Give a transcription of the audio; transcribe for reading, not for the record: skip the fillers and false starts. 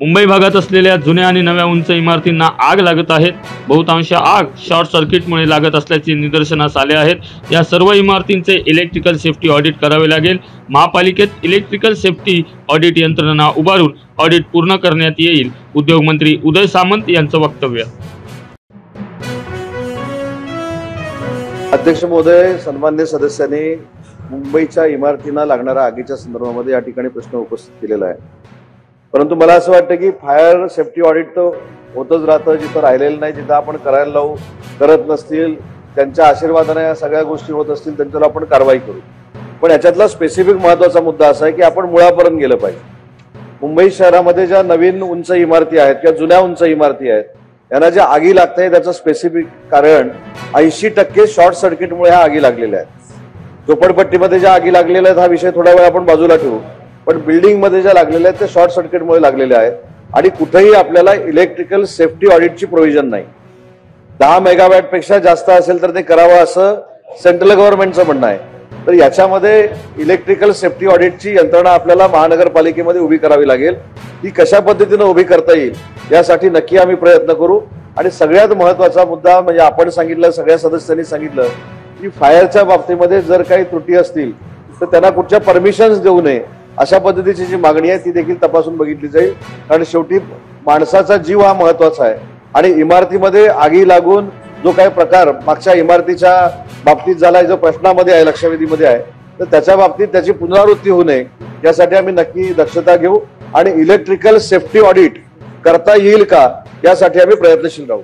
मुंबई भागात असलेल्या जुन्या आणि नव्या उंच इमारतींना आग लागत आहेत। बहुतांश आग शॉर्ट सर्किटमुळे लागत असल्याचे निदर्शनास आले आहेत। या सर्व इमारतींचे इलेक्ट्रिकल सेफ्टी ऑडिट करावे लागेल। महापालिकेत इलेक्ट्रिकल सेफ्टी ऑडिट यंत्रणा उभारून ऑडिट पूर्ण करण्यात येईल। उद्योग मंत्री उदय सामंत यांचं वक्तव्य। अध्यक्ष महोदय, सन्मान्य सदस्यांनी मुंबईच्या इमारतींना लागणाऱ्या आगीच्या संदर्भामध्ये या ठिकाणी प्रश्न उपस्थित केलेला आहे। परंतु मला असं वाटतं की फायर सेफ्टी ऑडिट तर होतच राहतं, जिथं राहिलेलं नाही, जिथं आपण करायला लावू, करत नसतील, त्यांच्या आशीर्वादाने या सगळ्या गोष्टी होत असतील त्यांच्यावर आपण कारवाई करू। पण याच्यातला स्पेसिफिक महत्त्वाचा मुद्दा असा आहे की आपण मुळापर्यंत गेलं पाहिजे। मुंबई शहरामध्ये ज्या नवीन उंच इमारती आहेत किंवा जुन्या उंच इमारती आहेत यांना ज्या आगी लागत आहे त्याचं स्पेसिफिक कारण 80% शॉर्ट सर्किटमुळे ह्या आगी लागलेल्या आहेत। झोपडपट्टीमध्ये ज्या आगी लागलेल्या आहेत हा विषय थोडा वेळ आपण बाजूला ठेवू, पण बिल्डिंग मध्ये ज्या लागलेल्या आहेत ते शॉर्ट सर्किटमुळे लागलेल्या आहेत आणि कुठेही आपल्याला इलेक्ट्रिकल सेफ्टी ऑडिटची प्रोव्हिजन नाही। 10 मेगावॅट पेक्षा जास्त असेल तर ते करावं असं सेंट्रल गव्हर्नमेंटचं म्हणणं आहे। तर याच्यामध्ये इलेक्ट्रिकल सेफ्टी ऑडिटची यंत्रणा आपल्याला महानगरपालिकेमध्ये उभी करावी लागेल। ती कशा पद्धतीने उभी करता येईल यासाठी नक्की आम्ही प्रयत्न करू। आणि सगळ्यात महत्त्वाचा मुद्दा म्हणजे आपण सांगितलं, सगळ्या सदस्यांनी सांगितलं की फायरच्या बाबतीमध्ये जर काही त्रुटी असतील तर त्यांना कुठच्या परमिशन्स देऊ नये अशा पद्धतीची जी मागणी आहे ती देखील तपासून बघितली जाईल। कारण शेवटी माणसाचा जीव हा महत्त्वाचा आहे आणि इमारतीमध्ये आगी लागून जो काही प्रकार मागच्या इमारतीच्या बाबतीत झालाय, जो प्रश्नामध्ये आहे, लक्षवेधीमध्ये आहे, तर त्याच्या बाबतीत त्याची पुनरावृत्ती होऊ नये यासाठी आम्ही नक्की दक्षता घेऊ आणि इलेक्ट्रिकल सेफ्टी ऑडिट करता येईल का यासाठी आम्ही प्रयत्नशील राहू।